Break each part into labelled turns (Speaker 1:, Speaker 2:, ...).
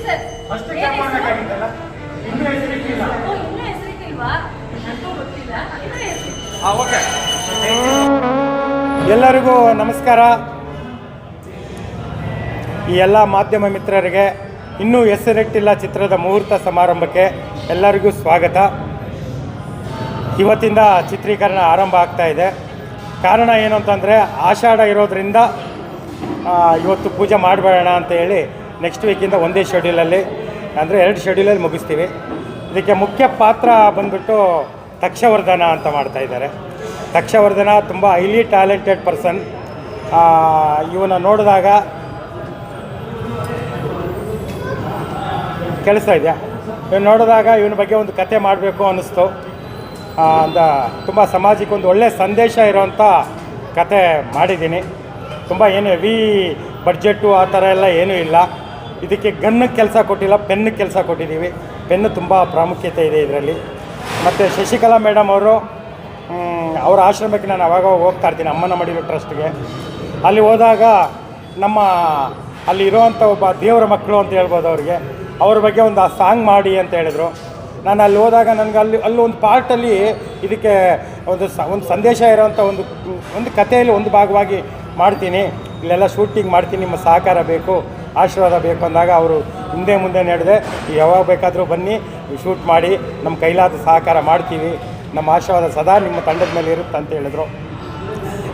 Speaker 1: Sir
Speaker 2: first cap ಮಾಡಬೇಕಾಗಿತ್ತಲ್ಲ, ಇನ್ನೂ ಹೆಸರಿಟ್ಟಿಲ್ಲ.
Speaker 1: ಇನ್ನೂ ಹೆಸರಿಟ್ಟಿಲ್ವಾ? ನನಗೂ ಗೊತ್ತಿಲ್ಲ. ಇನ್ನೂ ಹೆಸರಿಟ್ಟಿಲ್ಲ.
Speaker 2: ಓಕೆ. ಎಲ್ಲರಿಗೂ ನಮಸ್ಕಾರ. ಈ ಎಲ್ಲ ಮಾಧ್ಯಮ ಮಿತ್ರರಿಗೆ ಇನ್ನೂ ಹೆಸರಿಟ್ಟಿಲ್ಲ ಚಿತ್ರದ ಮುಹೂರ್ತ ಸಮಾರಂಭಕ್ಕೆ ಎಲ್ಲರಿಗೂ ಸ್ವಾಗತ. ಇವತ್ತಿಂದ ಚಿತ್ರೀಕರಣ ಆರಂಭ ಆಗ್ತಾ ಇದೆ. ಕಾರಣ ಏನು ಅಂತಂದರೆ ಆಷಾಢ ಇರೋದರಿಂದ ಇವತ್ತು ಪೂಜೆ ಮಾಡಬೇಡ ಅಂತ ಹೇಳಿ ನೆಕ್ಸ್ಟ್ ವೀಕಿಂದ ಒಂದೇ ಶೆಡ್ಯೂಲಲ್ಲಿ ಅಂದರೆ 2 ಶೆಡ್ಯೂಲಲ್ಲಿ ಮುಗಿಸ್ತೀವಿ. ಇದಕ್ಕೆ ಮುಖ್ಯ ಪಾತ್ರ ಬಂದ್ಬಿಟ್ಟು ತಕ್ಷವರ್ಧನ ಅಂತ ಮಾಡ್ತಾಯಿದ್ದಾರೆ. ತಕ್ಷವರ್ಧನ ತುಂಬ ಹೈಲಿ ಟ್ಯಾಲೆಂಟೆಡ್ ಪರ್ಸನ್. ಇವನ್ನ ನೋಡಿದಾಗ ಕೆಲಸ ಇದೆಯಾ, ಇವನು ನೋಡಿದಾಗ ಇವನ ಬಗ್ಗೆ ಒಂದು ಕತೆ ಮಾಡಬೇಕು ಅನ್ನಿಸ್ತು. ಅಂತ ತುಂಬ ಸಮಾಜಕ್ಕೆ ಒಂದು ಒಳ್ಳೆಯ ಸಂದೇಶ ಇರೋವಂಥ ಕತೆ ಮಾಡಿದ್ದೀನಿ. ತುಂಬ ಏನು ಹೆವಿ ಬಡ್ಜೆಟ್ಟು ಆ ಥರ ಎಲ್ಲ ಏನೂ ಇಲ್ಲ. ಇದಕ್ಕೆ ಗನ್ನಿಗೆ ಕೆಲಸ ಕೊಟ್ಟಿಲ್ಲ, ಪೆನ್ನಿಗೆ ಕೆಲಸ ಕೊಟ್ಟಿದ್ದೀವಿ. ಪೆನ್ನು ತುಂಬ ಪ್ರಾಮುಖ್ಯತೆ ಇದೆ ಇದರಲ್ಲಿ. ಮತ್ತು ಶಶಿಕಲಾ ಮೇಡಮ್ ಅವರು ಅವರ ಆಶ್ರಮಕ್ಕೆ ನಾನು ಅವಾಗ ಹೋಗ್ತಾ ಇರ್ತೀನಿ, ಅಮ್ಮನ ಮಡಿಲು ಟ್ರಸ್ಟ್ಗೆ. ಅಲ್ಲಿ ಹೋದಾಗ ಅಲ್ಲಿ ಇರೋವಂಥ ಒಬ್ಬ ದೇವರ ಮಕ್ಕಳು ಅಂತ ಹೇಳ್ಬೋದು ಅವ್ರಿಗೆ, ಅವ್ರ ಬಗ್ಗೆ ಒಂದು ಆ ಸಾಂಗ್ ಮಾಡಿ ಅಂತ ಹೇಳಿದರು. ನಾನು ಅಲ್ಲಿ ಹೋದಾಗ ನನಗೆ ಅಲ್ಲಿ ಒಂದು ಪಾರ್ಟಲ್ಲಿ ಇದಕ್ಕೆ ಒಂದು ಸಂದೇಶ ಇರೋವಂಥ ಒಂದು ಕಥೆಯಲ್ಲಿ ಒಂದು ಭಾಗವಾಗಿ ಮಾಡ್ತೀನಿ, ಇಲ್ಲೆಲ್ಲ ಶೂಟಿಂಗ್ ಮಾಡ್ತೀನಿ, ನಿಮ್ಮ ಸಹಕಾರ ಬೇಕು, ಆಶೀರ್ವಾದ ಬೇಕು ಅಂದಾಗ ಅವರು ಹಿಂದೆ ಮುಂದೆ ನಡೆದೆ, ಯಾವಾಗ ಬೇಕಾದರೂ ಬನ್ನಿ ಶೂಟ್ ಮಾಡಿ, ನಮ್ಮ ಕೈಲಾದ ಸಹಕಾರ ಮಾಡ್ತೀವಿ, ನಮ್ಮ ಆಶೀರ್ವಾದ ಸದಾ ನಿಮ್ಮ ತಂಡದ ಮೇಲೆ ಇರುತ್ತೆ ಅಂತ ಹೇಳಿದ್ರು.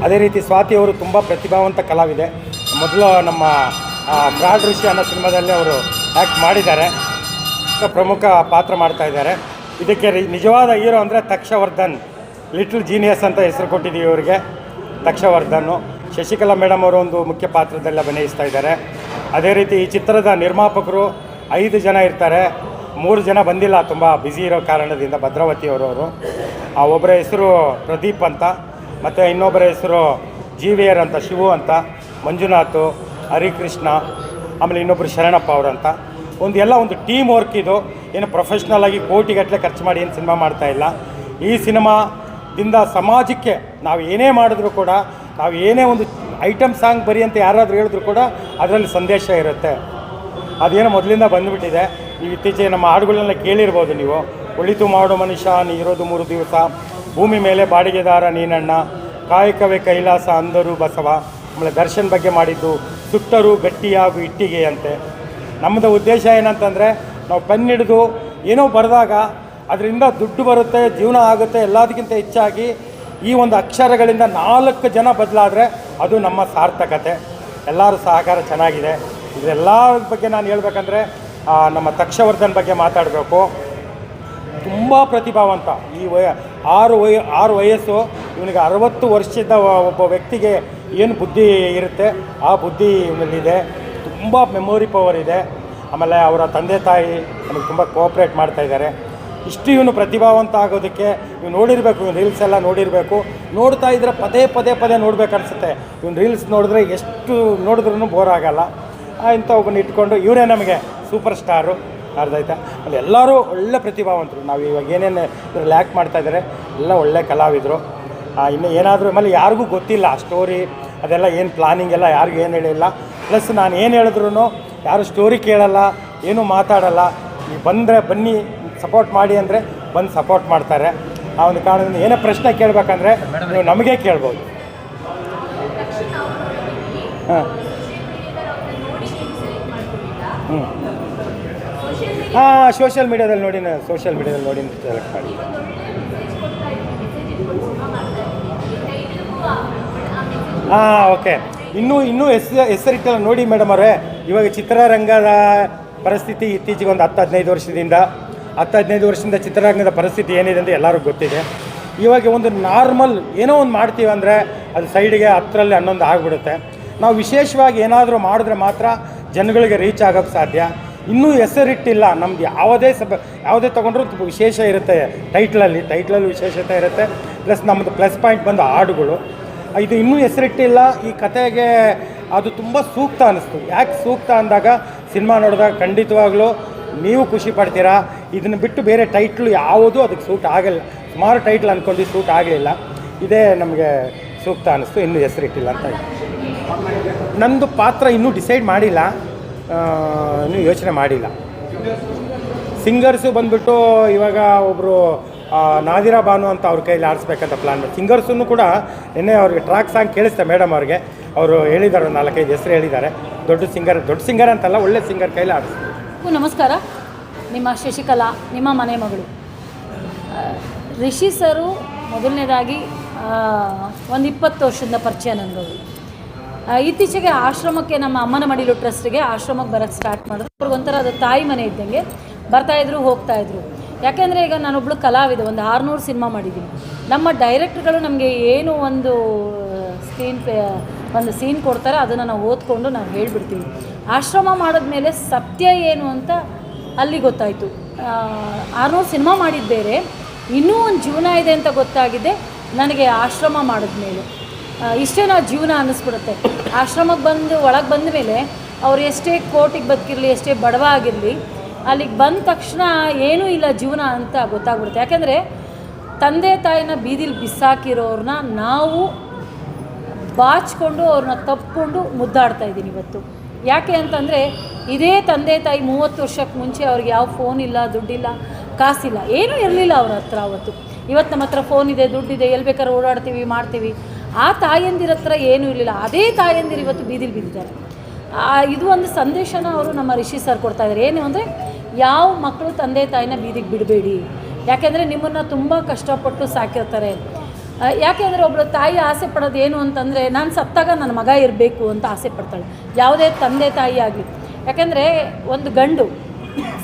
Speaker 2: ಅದೇ ರೀತಿ ಸ್ವಾತಿ ಅವರು ತುಂಬ ಪ್ರತಿಭಾವಂತ ಕಲಾವಿದೆ. ಮೊದಲು ನಮ್ಮ ಬ್ರಾಡ್ ಋಷಿ ಅನ್ನೋ ಸಿನಿಮಾದಲ್ಲಿ ಅವರು ಆ್ಯಕ್ಟ್ ಮಾಡಿದ್ದಾರೆ, ಪ್ರಮುಖ ಪಾತ್ರ ಮಾಡ್ತಾಯಿದ್ದಾರೆ. ಇದಕ್ಕೆ ನಿಜವಾದ ಹೀರೋ ಅಂದರೆ ತಕ್ಷವರ್ಧನ್, ಲಿಟಲ್ ಜೀನಿಯಸ್ ಅಂತ ಹೆಸರು ಕೊಟ್ಟಿದ್ದೀವಿ ಇವರಿಗೆ. ತಕ್ಷವರ್ಧನ್ನು ಶಶಿಕಲಾ ಮೇಡಮ್ ಅವರು ಒಂದು ಮುಖ್ಯ ಪಾತ್ರದಲ್ಲಿ ಅಭಿನಯಿಸ್ತಾ ಇದ್ದಾರೆ. ಅದೇ ರೀತಿ ಈ ಚಿತ್ರದ ನಿರ್ಮಾಪಕರು 5 ಜನ ಇರ್ತಾರೆ. 3 ಜನ ಬಂದಿಲ್ಲ, ತುಂಬ ಬ್ಯುಸಿ ಇರೋ ಕಾರಣದಿಂದ. ಭದ್ರಾವತಿ ಅವರವರು, ಒಬ್ಬರ ಹೆಸರು ಪ್ರದೀಪ್ ಅಂತ, ಮತ್ತು ಇನ್ನೊಬ್ಬರ ಹೆಸರು GVR ಅಂತ, ಶಿವು ಅಂತ, ಮಂಜುನಾಥ್, ಹರಿಕೃಷ್ಣ, ಆಮೇಲೆ ಇನ್ನೊಬ್ಬರು ಶರಣಪ್ಪ ಅವರಂತ. ಒಂದು ಟೀಮ್ ವರ್ಕ್ ಇದು. ಏನು ಪ್ರೊಫೆಷ್ನಲ್ ಆಗಿ ಕೋಟಿಗಟ್ಟಲೆ ಖರ್ಚು ಮಾಡಿ ಏನು ಸಿನಿಮಾ ಮಾಡ್ತಾಯಿಲ್ಲ. ಈ ಸಿನಿಮಾದಿಂದ ಸಮಾಜಕ್ಕೆ ನಾವು ಏನೇ ಮಾಡಿದ್ರೂ ಕೂಡ, ನಾವು ಏನೇ ಒಂದು ಐಟಮ್ ಸಾಂಗ್ ಬರಿ ಅಂತ ಯಾರಾದರೂ ಹೇಳಿದ್ರು ಕೂಡ ಅದರಲ್ಲಿ ಸಂದೇಶ ಇರುತ್ತೆ. ಅದೇನೋ ಮೊದಲಿಂದ ಬಂದುಬಿಟ್ಟಿದೆ. ನೀವು ಇತ್ತೀಚೆಗೆ ನಮ್ಮ ಹಾಡುಗಳನ್ನೆಲ್ಲ ಕೇಳಿರ್ಬೋದು ನೀವು. ಒಳಿತು ಮಾಡು ಮನುಷ್ಯ ನೀ ಇರೋದು 3 ದಿವಸ, ಭೂಮಿ ಮೇಲೆ ಬಾಡಿಗೆದಾರ ನೀನಣ್ಣ, ಕಾಯಕವೇ ಕೈಲಾಸ ಅಂದರು ಬಸವ, ಆಮೇಲೆ ದರ್ಶನ್ ಬಗ್ಗೆ ಮಾಡಿದ್ದು ಸುಟ್ಟರು ಗಟ್ಟಿಯಾಗು ಇಟ್ಟಿಗೆ ಅಂತೆ. ನಮ್ಮದು ಉದ್ದೇಶ ಏನಂತಂದರೆ, ನಾವು ಪೆನ್ ಹಿಡಿದು ಏನೋ ಬರೆದಾಗ ಅದರಿಂದ ದುಡ್ಡು ಬರುತ್ತೆ, ಜೀವನ ಆಗುತ್ತೆ. ಎಲ್ಲದಕ್ಕಿಂತ ಹೆಚ್ಚಾಗಿ ಈ ಒಂದು ಅಕ್ಷರಗಳಿಂದ 4 ಜನ ಬದಲಾದರೆ ಅದು ನಮ್ಮ ಸಾರ್ಥಕತೆ. ಎಲ್ಲರೂ ಸಹಕಾರ ಚೆನ್ನಾಗಿದೆ. ಇದೆಲ್ಲ ಬಗ್ಗೆ ನಾನು ಹೇಳ್ಬೇಕಂದ್ರೆ ನಮ್ಮ ತಕ್ಷವರ್ಧನ್ ಬಗ್ಗೆ ಮಾತಾಡಬೇಕು. ತುಂಬ ಪ್ರತಿಭಾವಂತ. ಈ 6 ವಯಸ್ಸು, ಇವನಿಗೆ 60 ವರ್ಷದ ಒಬ್ಬ ವ್ಯಕ್ತಿಗೆ ಏನು ಬುದ್ಧಿ ಇರುತ್ತೆ ಆ ಬುದ್ಧಿ ಇವನಲ್ಲಿದೆ. ತುಂಬ ಮೆಮೊರಿ ಪವರ್ ಇದೆ. ಆಮೇಲೆ ಅವರ ತಂದೆ ತಾಯಿ ನಮಗೆ ತುಂಬ ಕೋಆಪ್ರೇಟ್ ಮಾಡ್ತಾಯಿದ್ದಾರೆ. ಇಷ್ಟು ಇವನು ಪ್ರತಿಭಾವಂತ ಆಗೋದಕ್ಕೆ ನೀವು ನೋಡಿರಬೇಕು, ಇವನು ರೀಲ್ಸ್ ಎಲ್ಲ ನೋಡಿರಬೇಕು. ನೋಡ್ತಾ ಇದ್ದರೆ ಪದೇ ನೋಡ್ಬೇಕು ಅನಿಸುತ್ತೆ. ಇವನು ರೀಲ್ಸ್ ನೋಡಿದ್ರೆ ಎಷ್ಟು ನೋಡಿದ್ರೂ ಬೋರ್ ಆಗೋಲ್ಲ. ಇಂಥ ಒಬ್ಬನ ಇಟ್ಕೊಂಡು ಇವರೇ ನಮಗೆ ಸೂಪರ್ ಸ್ಟಾರು. ಅರ್ಧಾಯ್ತಾ? ಅಲ್ಲಿ ಎಲ್ಲರೂ ಒಳ್ಳೆ ಪ್ರತಿಭಾವಂತರು. ನಾವು ಇವಾಗ ಏನೇನು ಇದರಲ್ಲಿ ಆ್ಯಕ್ಟ್ ಮಾಡ್ತಾಯಿದ್ದಾರೆ ಎಲ್ಲ ಒಳ್ಳೆ ಕಲಾವಿದರು. ಇನ್ನು ಏನಾದರೂ ಆಮೇಲೆ ಯಾರಿಗೂ ಗೊತ್ತಿಲ್ಲ ಸ್ಟೋರಿ ಅದೆಲ್ಲ, ಏನು ಪ್ಲಾನಿಂಗ್ ಎಲ್ಲ ಯಾರಿಗೂ ಏನು ಹೇಳಿಲ್ಲ. ಪ್ಲಸ್ ನಾನು ಏನು ಹೇಳಿದ್ರು ಯಾರು ಸ್ಟೋರಿ ಕೇಳಲ್ಲ, ಏನೂ ಮಾತಾಡಲ್ಲ. ನೀವು ಬಂದರೆ ಬನ್ನಿ ಸಪೋರ್ಟ್ ಮಾಡಿ ಅಂದರೆ ಬಂದು ಸಪೋರ್ಟ್ ಮಾಡ್ತಾರೆ. ಆ ಒಂದು ಕಾರಣದಿಂದ ಏನೇ ಪ್ರಶ್ನೆ ಕೇಳಬೇಕಂದ್ರೆ ನೀವು ನಮಗೇ ಕೇಳ್ಬೋದು. ಸೋಷಿಯಲ್ ಮೀಡಿಯಾದಲ್ಲಿ ನೋಡಿ ಸೆಲೆಕ್ಟ್ ಮಾಡಿ. ಓಕೆ. ಇನ್ನೂ ಹೆಸರಿಟ್ಟಲ್ಲ ನೋಡಿ ಮೇಡಮ್ ಅವರೇ. ಇವಾಗ ಚಿತ್ರರಂಗದ ಪರಿಸ್ಥಿತಿ ಇತ್ತೀಚೆಗೆ ಒಂದು 10-15 ವರ್ಷದಿಂದ ಚಿತ್ರರಂಗದ ಪರಿಸ್ಥಿತಿ ಏನಿದೆ ಅಂತ ಎಲ್ಲರಿಗೂ ಗೊತ್ತಿದೆ. ಇವಾಗ ಒಂದು ನಾರ್ಮಲ್ ಏನೋ ಒಂದು ಮಾಡ್ತೀವಿ ಅಂದರೆ ಅದು ಸೈಡಿಗೆ 10ರಲ್ಲಿ 11 ಆಗಿಬಿಡುತ್ತೆ. ನಾವು ವಿಶೇಷವಾಗಿ ಏನಾದರೂ ಮಾಡಿದ್ರೆ ಮಾತ್ರ ಜನಗಳಿಗೆ ರೀಚ್ ಆಗೋಕ್ಕೆ ಸಾಧ್ಯ. ಇನ್ನೂ ಹೆಸರಿಟ್ಟಿಲ್ಲ. ನಮ್ದು ಯಾವುದೇ ತೊಗೊಂಡ್ರೂ ವಿಶೇಷ ಇರುತ್ತೆ. ಟೈಟ್ಲಲ್ಲಿ ವಿಶೇಷತೆ ಇರುತ್ತೆ. ಪ್ಲಸ್ ನಮ್ಮದು ಪ್ಲಸ್ ಪಾಯಿಂಟ್ ಬಂದು ಹಾಡುಗಳು. ಇದು ಇನ್ನೂ ಹೆಸರಿಟ್ಟಿಲ್ಲ. ಈ ಕತೆಗೆ ಅದು ತುಂಬ ಸೂಕ್ತ ಅನ್ನಿಸ್ತು. ಯಾಕೆ ಸೂಕ್ತ ಅಂದಾಗ ಸಿನಿಮಾ ನೋಡಿದಾಗ ಖಂಡಿತವಾಗ್ಲೂ ನೀವು ಖುಷಿ ಪಡ್ತೀರಾ. ಇದನ್ನು ಬಿಟ್ಟು ಬೇರೆ ಟೈಟ್ಲು ಯಾವುದೂ ಅದಕ್ಕೆ ಸೂಟ್ ಆಗಲ್ಲ. ಸುಮಾರು ಟೈಟ್ಲ್ ಅಂದ್ಕೊಂಡು ಸೂಟ್ ಆಗಲಿಲ್ಲ. ಇದೇ ನಮಗೆ ಸೂಕ್ತ ಅನ್ನಿಸ್ತು. ಇನ್ನೂ ಹೆಸರಿಟ್ಟಿಲ್ಲ ಅಂತ. ನಂದು ಪಾತ್ರ ಇನ್ನೂ ಡಿಸೈಡ್ ಮಾಡಿಲ್ಲ. ಇನ್ನೂ ಯೋಚನೆ ಮಾಡಿಲ್ಲ. ಸಿಂಗರ್ಸು ಬಂದುಬಿಟ್ಟು ಇವಾಗ ಒಬ್ಬರು ನಾದಿರಾ ಬಾನು ಅಂತ ಅವ್ರ ಕೈಲಿ ಆಡಿಸ್ಬೇಕಂತ ಪ್ಲ್ಯಾನ್ ಮಾಡಿ. ಸಿಂಗರ್ಸನ್ನು ಕೂಡ ನಿನ್ನೆ ಅವ್ರಿಗೆ ಟ್ರ್ಯಾಕ್ ಸಾಂಗ್ ಕೇಳಿಸ್ತೆ ಮೇಡಮ್ ಅವ್ರಿಗೆ. ಅವರು ಹೇಳಿದ್ದಾರೆ, ಒಂದು 4-5 ಹೆಸರು ಹೇಳಿದ್ದಾರೆ. ದೊಡ್ಡ ಸಿಂಗರ್ ಅಂತಲ್ಲ, ಒಳ್ಳೆ ಸಿಂಗರ್ ಕೈಲಿ ಆಡಿಸ್ತಾರೆ.
Speaker 3: ನಮಸ್ಕಾರ, ನಿಮ್ಮ ಶಶಿಕಲಾ, ನಿಮ್ಮ ಮನೆ ಮಗಳು. ರಿಷಿ ಸರು ಮೊದಲನೇದಾಗಿ ಒಂದು 20 ವರ್ಷದಿಂದ ಪರಿಚಯ ನನಗವರು. ಇತ್ತೀಚೆಗೆ ಆಶ್ರಮಕ್ಕೆ, ನಮ್ಮ ಅಮ್ಮನ ಮಡಿಲು ಟ್ರಸ್ಟ್ಗೆ ಆಶ್ರಮಕ್ಕೆ ಬರೋಕ್ಕೆ ಸ್ಟಾರ್ಟ್ ಮಾಡಿದ್ರು. ಅವ್ರಿಗೊಂಥರ ಅದು ತಾಯಿ ಮನೆ ಇದ್ದಂಗೆ, ಬರ್ತಾಯಿದ್ರು ಹೋಗ್ತಾಯಿದ್ರು. ಯಾಕೆಂದರೆ ಈಗ ನಾನೊಬ್ಳು ಕಲಾವಿದೆ, ಒಂದು 600 ಸಿನಿಮಾ ಮಾಡಿದ್ದೀನಿ. ನಮ್ಮ ಡೈರೆಕ್ಟ್ರುಗಳು ನಮಗೆ ಏನು ಒಂದು ಸೀನ್ ಕೊಡ್ತಾರೆ, ಅದನ್ನು ನಾವು ಓದ್ಕೊಂಡು ನಾವು ಹೇಳಿಬಿಡ್ತೀವಿ. ಆಶ್ರಮ ಮಾಡಿದ್ಮೇಲೆ ಸತ್ಯ ಏನು ಅಂತ ಅಲ್ಲಿ ಗೊತ್ತಾಯಿತು. 600 ಸಿನಿಮಾ ಮಾಡಿದ ಬೇರೆ, ಇನ್ನೂ ಒಂದು ಜೀವನ ಇದೆ ಅಂತ ಗೊತ್ತಾಗಿದೆ ನನಗೆ ಆಶ್ರಮ ಮಾಡಿದ್ಮೇಲೆ. ಇಷ್ಟೇ ನಾವು ಜೀವನ ಅನ್ನಿಸ್ಬಿಡುತ್ತೆ. ಆಶ್ರಮಕ್ಕೆ ಬಂದು ಒಳಗೆ ಬಂದ ಮೇಲೆ ಅವ್ರು ಎಷ್ಟೇ ಕೋಟಿಗೆ ಬದುಕಿರಲಿ, ಎಷ್ಟೇ ಬಡವ ಆಗಿರಲಿ, ಅಲ್ಲಿಗೆ ಬಂದ ತಕ್ಷಣ ಏನೂ ಇಲ್ಲ ಜೀವನ ಅಂತ ಗೊತ್ತಾಗ್ಬಿಡುತ್ತೆ. ಯಾಕೆಂದರೆ ತಂದೆ ತಾಯಿನ ಬೀದಿಲಿ ಬಿಸಾಕಿರೋರನ್ನ ನಾವು ಬಾಚಿಕೊಂಡು ಅವ್ರನ್ನ ತಪ್ಪಿಕೊಂಡು ಮುದ್ದಾಡ್ತಾಯಿದ್ದೀನಿ ಇವತ್ತು. ಯಾಕೆ ಅಂತಂದರೆ ಇದೇ ತಂದೆ ತಾಯಿ 30 ವರ್ಷಕ್ಕೆ ಮುಂಚೆ ಅವ್ರಿಗೆ ಯಾವ ಫೋನ್ ಇಲ್ಲ, ದುಡ್ಡಿಲ್ಲ, ಕಾಸಿಲ್ಲ, ಏನೂ ಇರಲಿಲ್ಲ ಅವ್ರ ಹತ್ರ ಅವತ್ತು. ಇವತ್ತು ನಮ್ಮ ಹತ್ರ ಫೋನ್ ಇದೆ, ದುಡ್ಡಿದೆ, ಎಲ್ಲಿ ಬೇಕಾದ್ರೆ ಓಡಾಡ್ತೀವಿ, ಮಾಡ್ತೀವಿ. ಆ ತಾಯಂದಿರ ಹತ್ರ ಏನೂ ಇರಲಿಲ್ಲ. ಅದೇ ತಾಯಂದಿರು ಇವತ್ತು ಬೀದಿಲಿ ಬಿದ್ದಿದ್ದಾರೆ. ಇದು ಒಂದು ಸಂದೇಶನ ಅವರು ನಮ್ಮ ರಿಷಿ ಸರ್ ಕೊಡ್ತಾಯಿದ್ದಾರೆ. ಏನು ಅಂದರೆ, ಯಾವ ಮಕ್ಕಳು ತಂದೆ ತಾಯಿನ ಬೀದಿಗೆ ಬಿಡಬೇಡಿ. ಯಾಕೆಂದರೆ ನಿಮ್ಮನ್ನು ತುಂಬ ಕಷ್ಟಪಟ್ಟು ಸಾಕಿರ್ತಾರೆ. ಯಾಕೆಂದರೆ ಒಬ್ಬಳು ತಾಯಿ ಆಸೆ ಪಡೋದು ಏನು ಅಂತಂದರೆ, ನಾನು ಸತ್ತಾಗ ನನ್ನ ಮಗ ಇರಬೇಕು ಅಂತ ಆಸೆ ಪಡ್ತಾಳೆ, ಯಾವುದೇ ತಂದೆ ತಾಯಿ ಆಗಲಿ. ಯಾಕೆಂದರೆ ಒಂದು ಗಂಡು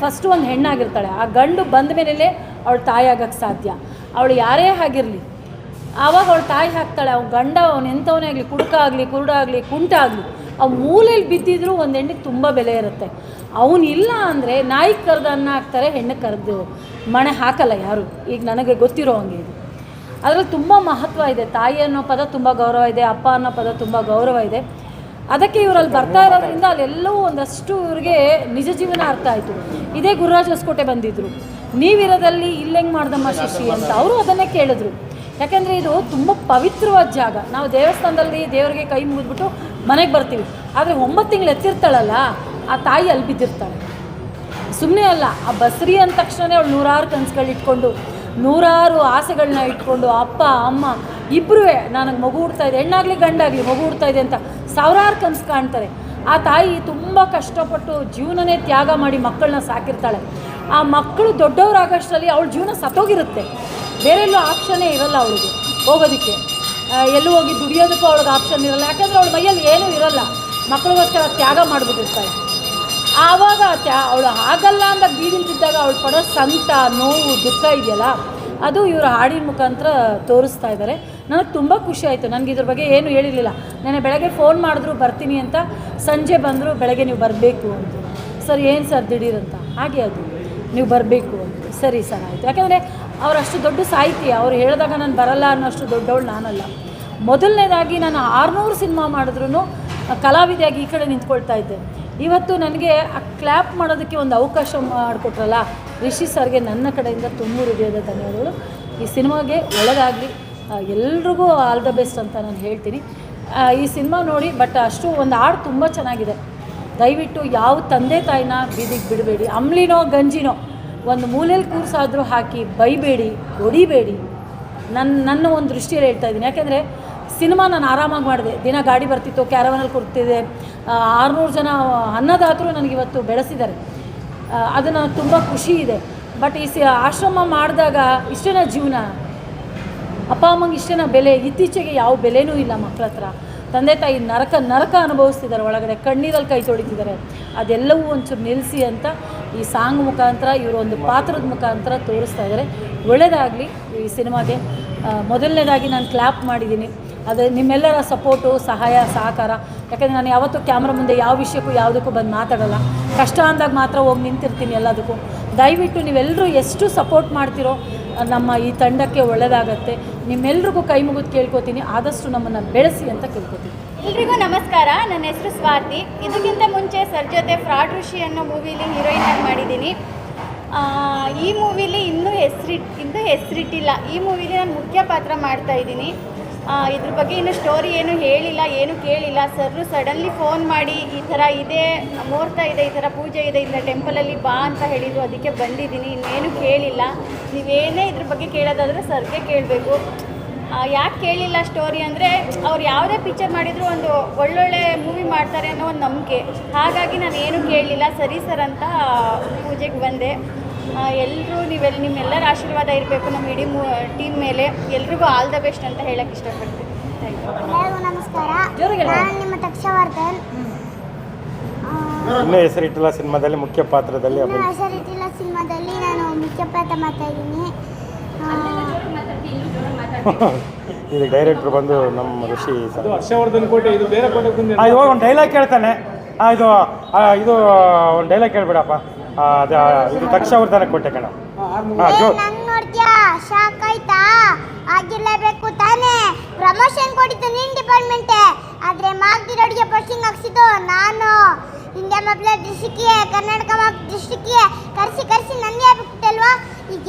Speaker 3: ಫಸ್ಟು ಒಂದು ಹೆಣ್ಣಾಗಿರ್ತಾಳೆ, ಆ ಗಂಡು ಬಂದ ಮೇಲೆ ಅವಳು ತಾಯಿ ಆಗೋಕ್ಕೆ ಸಾಧ್ಯ. ಅವಳು ಯಾರೇ ಆಗಿರಲಿ, ಆವಾಗ ಅವಳು ತಾಯಿ ಹಾಕ್ತಾಳೆ. ಅವ್ನು ಗಂಡ ಅವನು ಎಂಥವನೇ ಆಗಲಿ, ಕುಡುಕ ಆಗಲಿ, ಕುರುಡಾಗಲಿ, ಕುಂಟ ಆಗಲಿ, ಅವು ಮೂಲೆಯಲ್ಲಿ ಬಿದ್ದಿದ್ರೂ ಒಂದು ಹೆಣ್ಣಿಗೆ ತುಂಬ ಬೆಲೆ ಇರುತ್ತೆ. ಅವನಿಲ್ಲ ಅಂದರೆ ನಾಯಿಗೆ ಕರೆದು ಅನ್ನ ಹಾಕ್ತಾರೆ, ಹೆಣ್ಣಿಗೆ ಕರೆದು ಮಣೆ ಹಾಕಲ್ಲ ಯಾರು. ಈಗ ನನಗೆ ಗೊತ್ತಿರೋ ಹಂಗೆ ಇದು. ಅದರಲ್ಲಿ ತುಂಬ ಮಹತ್ವ ಇದೆ. ತಾಯಿ ಅನ್ನೋ ಪದ ತುಂಬ ಗೌರವ ಇದೆ, ಅಪ್ಪ ಅನ್ನೋ ಪದ ತುಂಬ ಗೌರವ ಇದೆ. ಅದಕ್ಕೆ ಇವರಲ್ಲಿ ಬರ್ತಾ ಇರೋದ್ರಿಂದ ಅಲ್ಲೆಲ್ಲವೂ ಒಂದಷ್ಟು ಇವ್ರಿಗೆ ನಿಜ ಜೀವನ ಅರ್ಥ ಆಯಿತು. ಇದೇ ಗುರುರಾಜ್ ಹೊಸಕೋಟೆ ಬಂದಿದ್ದರು, ನೀವಿರೋದಲ್ಲಿ ಇಲ್ಲೆಂಗೆ ಮಾಡ್ದಮ್ಮ ಶಿಶಿ ಅಂತ. ಅವರು ಅದನ್ನೇ ಕೇಳಿದ್ರು. ಯಾಕೆಂದರೆ ಇದು ತುಂಬ ಪವಿತ್ರವಾದ ಜಾಗ. ನಾವು ದೇವಸ್ಥಾನದಲ್ಲಿ ದೇವರಿಗೆ ಕೈ ಮುಗಿದ್ಬಿಟ್ಟು ಮನೆಗೆ ಬರ್ತೀವಿ. ಆದರೆ 9 ತಿಂಗಳು ಎತ್ತಿರ್ತಾಳಲ್ಲ, ಆ ತಾಯಿ ಅಲ್ಲಿ ಬಿದ್ದಿರ್ತಾಳೆ. ಸುಮ್ಮನೆ ಅಲ್ಲ, ಆ ಬಸ್ರಿ ಅಂದ ತಕ್ಷಣ ಅವಳು 100 ಕನಸುಗಳು ಇಟ್ಕೊಂಡು, 100 ಆಸೆಗಳನ್ನ ಇಟ್ಕೊಂಡು, ಅಪ್ಪ ಅಮ್ಮ ಇಬ್ಬರೂ ನನಗೆ ಮಗು ಹುಡ್ತಾಯಿದೆ, ಹೆಣ್ಣಾಗಲಿ ಗಂಡಾಗಲಿ ಮಗು ಹುಡ್ತಾಯಿದೆ ಅಂತ 1000 ಕನಸು ಕಾಣ್ತಾರೆ. ಆ ತಾಯಿ ತುಂಬ ಕಷ್ಟಪಟ್ಟು ಜೀವನನೇ ತ್ಯಾಗ ಮಾಡಿ ಮಕ್ಕಳನ್ನ ಸಾಕಿರ್ತಾಳೆ. ಆ ಮಕ್ಕಳು ದೊಡ್ಡವರಾಗೋಷ್ಟರಲ್ಲಿ ಅವಳ ಜೀವನ ಸತ್ತೋಗಿರುತ್ತೆ. ಬೇರೆಲ್ಲೂ ಆಪ್ಷನ್ನೇ ಇರಲ್ಲ ಅವಳಿಗೆ ಹೋಗೋದಕ್ಕೆ. ಎಲ್ಲೂ ಹೋಗಿ ದುಡಿಯೋದಕ್ಕೂ ಅವಳಿಗೆ ಆಪ್ಷನ್ ಇರಲ್ಲ. ಯಾಕೆಂದರೆ ಅವಳ ಮೈಯಲ್ಲಿ ಏನೂ ಇರಲ್ಲ, ಮಕ್ಕಳಿಗೋಸ್ಕರ ತ್ಯಾಗ ಮಾಡಿಬಿಟ್ಟಿರ್ತಾಳೆ. ಆವಾಗ ಅವಳು ಆಗಲ್ಲ ಅಂತ ಬೀದಿಲಿ ಬಿದ್ದಾಗ ಅವಳು ಪಡೋ ಸಂಕಟ, ನೋವು, ದುಃಖ ಇದೆಯಲ್ಲ, ಅದು ಇವರು ಹಾಡಿನ ಮುಖಾಂತರ ತೋರಿಸ್ತಾ ಇದ್ದಾರೆ. ನನಗೆ ತುಂಬ ಖುಷಿ ಆಯಿತು. ನನಗೆ ಇದ್ರ ಬಗ್ಗೆ ಏನೂ ಹೇಳಿರಲಿಲ್ಲ. ನೆನ್ನೆ ಬೆಳಗ್ಗೆ ಫೋನ್ ಮಾಡಿದ್ರು ಬರ್ತೀನಿ ಅಂತ, ಸಂಜೆ ಬಂದರು ಬೆಳಗ್ಗೆ ನೀವು ಬರಬೇಕು ಅಂತ. ಸರ್ ಏನು ಸರ್ ದಿಢೀರಂತ? ಹಾಗೆ ಅದು ನೀವು ಬರಬೇಕು ಅಂತ. ಸರಿ ಸರ್ ಆಯಿತು. ಯಾಕೆಂದರೆ ಅವರಷ್ಟು ದೊಡ್ಡ ಸಾಹಿತಿ, ಅವ್ರು ಹೇಳಿದಾಗ ನಾನು ಬರಲ್ಲ ಅನ್ನೋಷ್ಟು ದೊಡ್ಡವಳು ನಾನಲ್ಲ. ಮೊದಲನೇದಾಗಿ ನಾನು 600 ಸಿನಿಮಾ ಮಾಡಿದ್ರೂ ಕಲಾವಿದೆಯಾಗಿ ಈ ಕಡೆ ನಿಂತ್ಕೊಳ್ತಾ ಇದ್ದೆ. ಇವತ್ತು ನನಗೆ ಆ ಕ್ಲ್ಯಾಪ್ ಮಾಡೋದಕ್ಕೆ ಒಂದು ಅವಕಾಶ ಮಾಡಿಕೊಟ್ರಲ್ಲ ರಿಷಿ ಸರ್ಗೆ ನನ್ನ ಕಡೆಯಿಂದ ತುಂಬ ಹೃದಯದ ಧನ್ಯವಾದಗಳು. ಈ ಸಿನಿಮಾಗೆ ಒಳ್ಳೆಯದಾಗಲಿ, ಎಲ್ರಿಗೂ ಆಲ್ ದ ಬೆಸ್ಟ್ ಅಂತ ನಾನು ಹೇಳ್ತೀನಿ. ಈ ಸಿನಿಮಾ ನೋಡಿ, ಬಟ್ ಅಷ್ಟು ಒಂದು ಹಾಡು ತುಂಬ ಚೆನ್ನಾಗಿದೆ. ದಯವಿಟ್ಟು ಯಾವ ತಂದೆ ತಾಯಿನ ಬೀದಿಗೆ ಬಿಡಬೇಡಿ. ಅಂಬ್ಲಿನೋ ಗಂಜಿನೋ ಒಂದು ಮೂಲೆಯಲ್ಲಿ ಕೂರ್ಸಾದರೂ ಹಾಕಿ ಬೈಬೇಡಿ, ಹೊಡಿಬೇಡಿ. ನನ್ನ ಒಂದು ದೃಷ್ಟಿಯಲ್ಲಿ ಹೇಳ್ತಾ ಇದ್ದೀನಿ. ಯಾಕೆಂದರೆ ಸಿನಿಮಾ ನಾನು ಆರಾಮಾಗಿ ಮಾಡಿದೆ. ದಿನ ಗಾಡಿ ಬರ್ತಿತ್ತು, ಕ್ಯಾರವನಲ್ಲಿ ಕೂರ್ತಿದ್ದೆ. 600 ಜನ ಅನ್ನದಾತರು ನನಗಿವತ್ತು ಬೆಳೆಸಿದ್ದಾರೆ. ಅದು ನನಗೆ ತುಂಬ ಖುಷಿ ಇದೆ. ಬಟ್ ಈ ಆಶ್ರಮ ಮಾಡಿದಾಗ ಇಷ್ಟೇನ ಜೀವನ, ಅಪ್ಪ ಅಮ್ಮಂಗೆ ಇಷ್ಟೇನ ಬೆಲೆ. ಇತ್ತೀಚೆಗೆ ಯಾವ ಬೆಲೆನೂ ಇಲ್ಲ ಮಕ್ಕಳ ಹತ್ರ. ತಂದೆ ತಾಯಿ ನರಕ ಅನುಭವಿಸ್ತಿದ್ದಾರೆ, ಒಳಗಡೆ ಕಣ್ಣೀರಲ್ಲಿ ಕೈ ತೊಳಿತಿದ್ದಾರೆ. ಅದೆಲ್ಲವೂ ಒಂಚೂರು ನಿಲ್ಲಿಸಿ ಅಂತ ಈ ಸಾಂಗ್ ಮುಖಾಂತರ, ಇವರು ಒಂದು ಪಾತ್ರದ ಮುಖಾಂತರ ತೋರಿಸ್ತಾ ಇದ್ದಾರೆ. ಒಳ್ಳೆಯದಾಗಲಿ ಈ ಸಿನಿಮಾಗೆ. ಮೊದಲನೇದಾಗಿ ನಾನು ಕ್ಲ್ಯಾಪ್ ಮಾಡಿದ್ದೀನಿ. ಅದು ನಿಮ್ಮೆಲ್ಲರ ಸಪೋರ್ಟು, ಸಹಾಯ, ಸಹಕಾರ. ಯಾಕಂದರೆ ನಾನು ಯಾವತ್ತೂ ಕ್ಯಾಮ್ರಾ ಮುಂದೆ ಯಾವ ವಿಷಯಕ್ಕೂ ಯಾವುದಕ್ಕೂ ಬಂದು ಮಾತಾಡೋಲ್ಲ. ಕಷ್ಟ ಅಂದಾಗ ಮಾತ್ರ ಹೋಗಿ ನಿಂತಿರ್ತೀನಿ ಎಲ್ಲದಕ್ಕೂ. ದಯವಿಟ್ಟು ನೀವೆಲ್ಲರೂ ಎಷ್ಟು ಸಪೋರ್ಟ್ ಮಾಡ್ತಿರೋ ನಮ್ಮ ಈ ತಂಡಕ್ಕೆ ಒಳ್ಳೆಯದಾಗತ್ತೆ. ನಿಮ್ಮೆಲ್ರಿಗೂ ಕೈ ಮುಗಿದು ಕೇಳ್ಕೊತೀನಿ, ಆದಷ್ಟು ನಮ್ಮನ್ನು ಬೆಳೆಸಿ ಅಂತ ಕೇಳ್ಕೊತೀನಿ.
Speaker 4: ಎಲ್ರಿಗೂ ನಮಸ್ಕಾರ. ನನ್ನ ಹೆಸರು ಸ್ವಾತಿ. ಇದಕ್ಕಿಂತ ಮುಂಚೆ ಸರ್ ಜೊತೆ ಫ್ರಾಡ್ ಋಷಿ ಅನ್ನೋ ಮೂವಿಲಿ ಹೀರೋಯಿನ್ ಆಗಿ ಮಾಡಿದ್ದೀನಿ. ಈ ಮೂವಿಲಿ ಇನ್ನೂ ಹೆಸರಿಟ್ಟಿಲ್ಲ. ಈ ಮೂವಿಲಿ ನಾನು ಮುಖ್ಯ ಪಾತ್ರ ಮಾಡ್ತಾಯಿದ್ದೀನಿ. ಇದ್ರ ಬಗ್ಗೆ ಇನ್ನು ಸ್ಟೋರಿ ಏನು ಹೇಳಿಲ್ಲ, ಏನು ಕೇಳಿಲ್ಲ. ಸರ್ರು ಸಡನ್ಲಿ ಫೋನ್ ಮಾಡಿ ಈ ಥರ ಇದೆ, ಮುಹೂರ್ತ ಇದೆ, ಈ ಥರ ಪೂಜೆ ಇದೆ, ಇಲ್ಲ ಟೆಂಪಲಲ್ಲಿ ಬಾ ಅಂತ ಹೇಳಿದ್ರು. ಅದಕ್ಕೆ ಬಂದಿದ್ದೀನಿ. ಇನ್ನೇನು ಕೇಳಿಲ್ಲ. ನೀವೇನೇ ಇದ್ರ ಬಗ್ಗೆ ಕೇಳೋದಾದರೆ ಸರ್ಗೆ ಕೇಳಬೇಕು. ಯಾಕೆ ಕೇಳಿಲ್ಲ ಸ್ಟೋರಿ ಅಂದರೆ, ಅವ್ರು ಯಾವುದೇ ಪಿಕ್ಚರ್ ಮಾಡಿದರೂ ಒಂದು ಒಳ್ಳೊಳ್ಳೆ ಮೂವಿ ಮಾಡ್ತಾರೆ ಅನ್ನೋ ಒಂದು ನಂಬಿಕೆ. ಹಾಗಾಗಿ ನಾನು ಏನು ಕೇಳಲಿಲ್ಲ. ಸರಿ ಸರ್ ಅಂತ ಪೂಜೆಗೆ ಬಂದೆ. ಎಲ್ಲರೂ ನಿಮ್ಮೆಲ್ಲರ ಆಶೀರ್ವಾದ ಇರಬೇಕು ನಮ್ಮ ಇಡೀ ಟೀಮ್ ಮೇಲೆ. ಎಲ್ರಿಗೂ ಆಲ್ ದ ಬೆಸ್ಟ್ ಅಂತ ಹೇಳಕ್ಕೆ ಇಷ್ಟಪಡ್ತೀನಿ. Thank you.
Speaker 5: ಎಲ್ಲರಿಗೂ ನಮಸ್ಕಾರ.
Speaker 3: ಜೋರಾಗಿ ಹೇಳು.
Speaker 5: ನಾನು ನಿಮ್ಮ ತಕ್ಷವರ್ಧನ್.
Speaker 2: ಇನ್ನೂ ಹೆಸರಿಟ್ಟಿಲ್ಲ ಸಿನಿಮಾದಲ್ಲಿ ಮುಖ್ಯ ಪಾತ್ರದಲ್ಲಿ
Speaker 5: ಇನ್ನು ಹೆಸರಿಟ್ಟಿಲ್ಲ ಸಿನಿಮಾದಲ್ಲಿ ನಾನು ಮುಖ್ಯ ಪಾತ್ರ ಮಾಡ್ತಾ ಇದ್ದೀನಿ.
Speaker 2: ಇದು ಡೈರೆಕ್ಟ್ರು ಬಂದು ನಮ್ಮ ಋಷಿ ಸರ್.
Speaker 6: ಹರ್ಷವರ್ಧನ್ ಕೋಟೆ, ಇದು ಬೇರೆ ಕೋಟೆ ಬಂದಿದೆ.
Speaker 2: ಇವಾಗ ಒಂದು ಡೈಲಾಗ್ ಕೇಳ್ತಾನೆ. ಇದು ಒಂದು ಡೈಲಾಗ್ ಕೇಳ್ಬಿಡಪ್ಪ. ಇದು ತಕ್ಷವರ್ಧನ ಕೋಟೆ ಕಣ.
Speaker 5: ನಂಗೆ ನೋಡ್ತೀಯಾ, ಶಾಕ್ ಆಯ್ತಾ? ಆಗಿರ್ಲೇಬೇಕು ತಾನೇ. ಪ್ರಮೋಷನ್ ಕೊಟ್ಟಿದ್ದು ನಿನ್ನ ಡಿಪಾರ್ಟ್ಮೆಂಟೇ, ಆದರೆ ಮಾಗ್ದಿರೋಡಿಗೆ ಪೋಸ್ಟಿಂಗ್ ಹಾಕ್ಸಿದ್ದು ನಾನು. ಇಂಡಿಯಾ ಮಪ್ಲ ಡಿಸ್ಟ್ರಿಕ್ಕಿಗೆ, ಕರ್ನಾಟಕ ಮಪ್ ಡಿಸ್ಟ್ರಿಕ್ಕಿಗೆ ಕರೆಸಿ ನನಗೆ ಆಗ್ಬಿಟ್ಟಲ್ವಾ. ಈಗ